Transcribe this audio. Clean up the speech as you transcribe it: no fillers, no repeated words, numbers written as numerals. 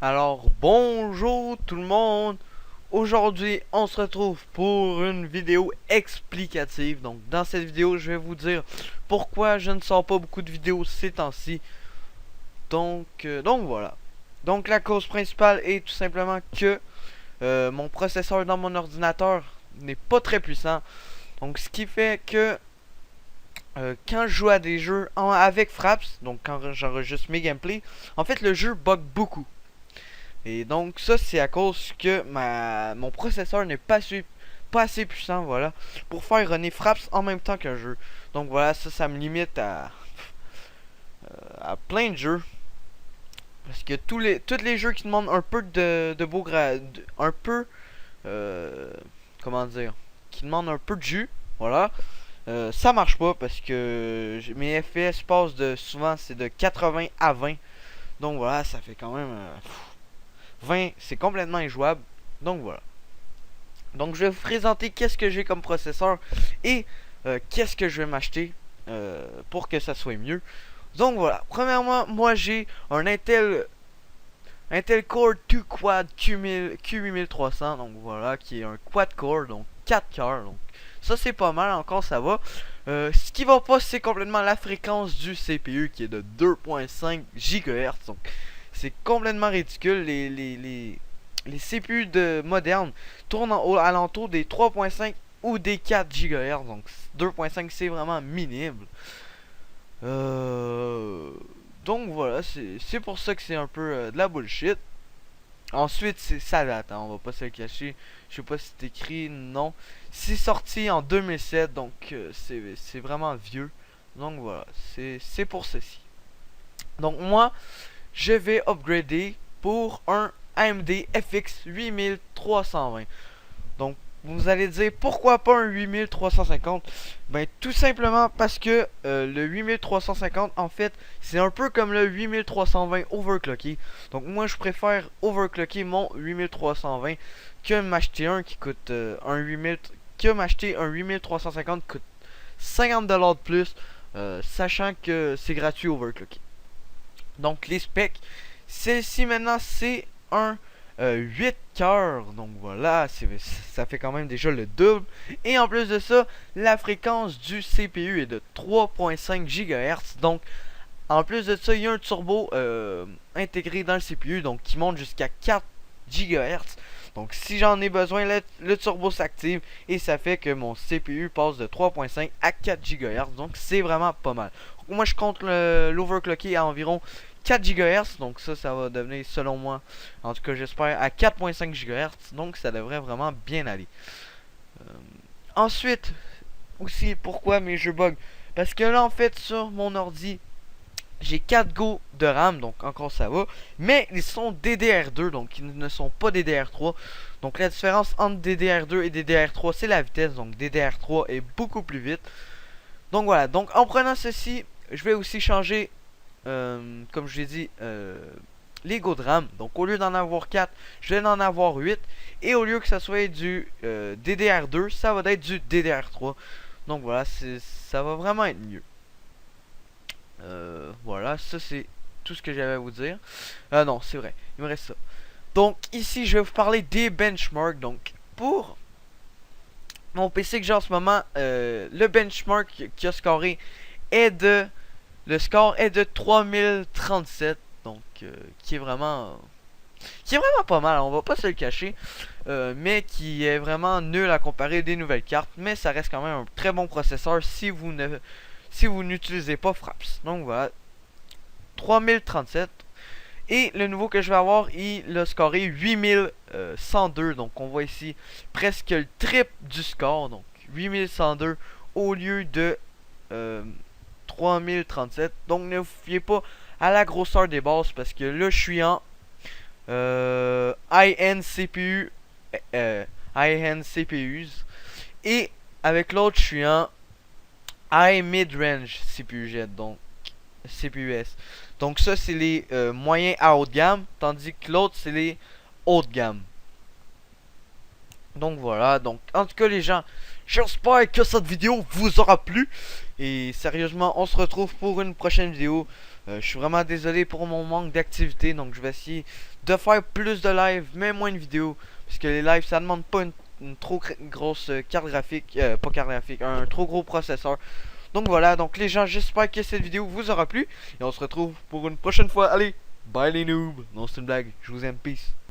Alors bonjour tout le monde. Aujourd'hui on se retrouve pour une vidéo explicative. Donc dans cette vidéo je vais vous dire pourquoi je ne sors pas beaucoup de vidéos ces temps-ci. Donc voilà. Donc la cause principale est tout simplement que mon processeur dans mon ordinateur n'est pas très puissant. Donc ce qui fait que quand je joue à des jeux avec Fraps, donc quand j'enregistre mes gameplays, en fait le jeu bug beaucoup. Et donc ça c'est à cause que mon processeur n'est pas assez puissant, voilà, pour faire runner Fraps en même temps qu'un jeu. Donc voilà, ça me limite à plein de jeux. Parce que tous les jeux qui demandent un peu de beau grade, un peu, euh, comment dire, qui demandent un peu de jus, voilà, ça marche pas parce que mes FPS passent souvent c'est de 80 à 20. Donc voilà, ça fait quand même 20, c'est complètement injouable. Donc voilà. Donc je vais vous présenter qu'est-ce que j'ai comme processeur et qu'est-ce que je vais m'acheter pour que ça soit mieux. Donc voilà, premièrement, moi j'ai un Intel Core 2 Quad Q8300, donc voilà, qui est un quad core, donc 4 cœurs. Donc ça c'est pas mal, encore ça va. Ce qui va pas, c'est complètement la fréquence du CPU qui est de 2.5 GHz. Donc c'est complètement ridicule. Les CPU modernes tournent à l'entour des 3.5 ou des 4 GHz. Donc 2.5 c'est vraiment minime. Euh... Donc voilà, c'est pour ça que c'est un peu de la bullshit. Ensuite, ça date, hein, on va pas se le cacher. Je sais pas si c'est écrit, non. C'est sorti en 2007, donc c'est vraiment vieux. Donc voilà, c'est pour ceci. Donc moi, je vais upgrader pour un AMD FX 8320. Donc vous allez dire pourquoi pas un 8350. Ben tout simplement parce que le 8350 en fait c'est un peu comme le 8320 overclocké. Donc moi je préfère overclocker mon 8320 que m'acheter un qui coûte un 8000, que m'acheter un 8350 coûte 50$ de plus, sachant que c'est gratuit overclocké. Donc les specs, celle-ci maintenant c'est un 8 cœurs. Donc voilà, ça fait quand même déjà le double. Et en plus de ça, la fréquence du CPU est de 3.5 GHz. Donc en plus de ça, il y a un turbo intégré dans le CPU, donc qui monte jusqu'à 4 GHz. Donc si j'en ai besoin, le turbo s'active et ça fait que mon CPU passe de 3.5 à 4 GHz. Donc c'est vraiment pas mal. Moi je compte l'overclocker à environ 4 GHz. Donc ça va devenir selon moi, en tout cas j'espère, à 4.5 GHz. Donc ça devrait vraiment bien aller. Ensuite, aussi pourquoi mes jeux bug. Parce que là en fait sur mon ordi, j'ai 4 Go de RAM, donc encore ça va. Mais ils sont DDR2, donc ils ne sont pas DDR3. Donc la différence entre DDR2 et DDR3, c'est la vitesse. Donc DDR3 est beaucoup plus vite. Donc voilà, donc en prenant ceci, je vais aussi changer, comme je l'ai dit, les Go de RAM. Donc au lieu d'en avoir 4, je vais en avoir 8. Et au lieu que ça soit du DDR2, ça va être du DDR3. Donc voilà, ça va vraiment être mieux. Voilà, ça c'est tout ce que j'avais à vous dire. Non, c'est vrai, il me reste ça. Donc ici, je vais vous parler des benchmarks. Donc pour mon PC que j'ai en ce moment, le benchmark qui a scoré est de... Le score est de 3037. Donc qui est vraiment pas mal, on va pas se le cacher. Mais qui est vraiment nul à comparer des nouvelles cartes. Mais ça reste quand même un très bon processeur si vous n'utilisez pas Fraps. Donc voilà, 3037. Et le nouveau que je vais avoir, il a scoré 8102. Donc on voit ici presque le triple du score. Donc 8102 au lieu de 3037. Donc ne vous fiez pas à la grosseur des bases parce que là je suis en high-end CPU, high-end CPUs. Et avec l'autre je suis en high mid-range CPUs. Donc CPUS. Donc ça c'est les moyens à haut de gamme, tandis que l'autre c'est les haut de gamme. Donc voilà, donc en tout cas les gens, j'espère que cette vidéo vous aura plu. Et sérieusement, on se retrouve pour une prochaine vidéo. Je suis vraiment désolé pour mon manque d'activité, donc je vais essayer de faire plus de live, mais moins de vidéos. Parce que les lives, ça demande pas une trop grosse carte graphique, pas carte graphique, un trop gros processeur. Donc voilà, donc les gens, j'espère que cette vidéo vous aura plu. Et on se retrouve pour une prochaine fois. Allez, bye les noobs. Non, c'est une blague, je vous aime, peace.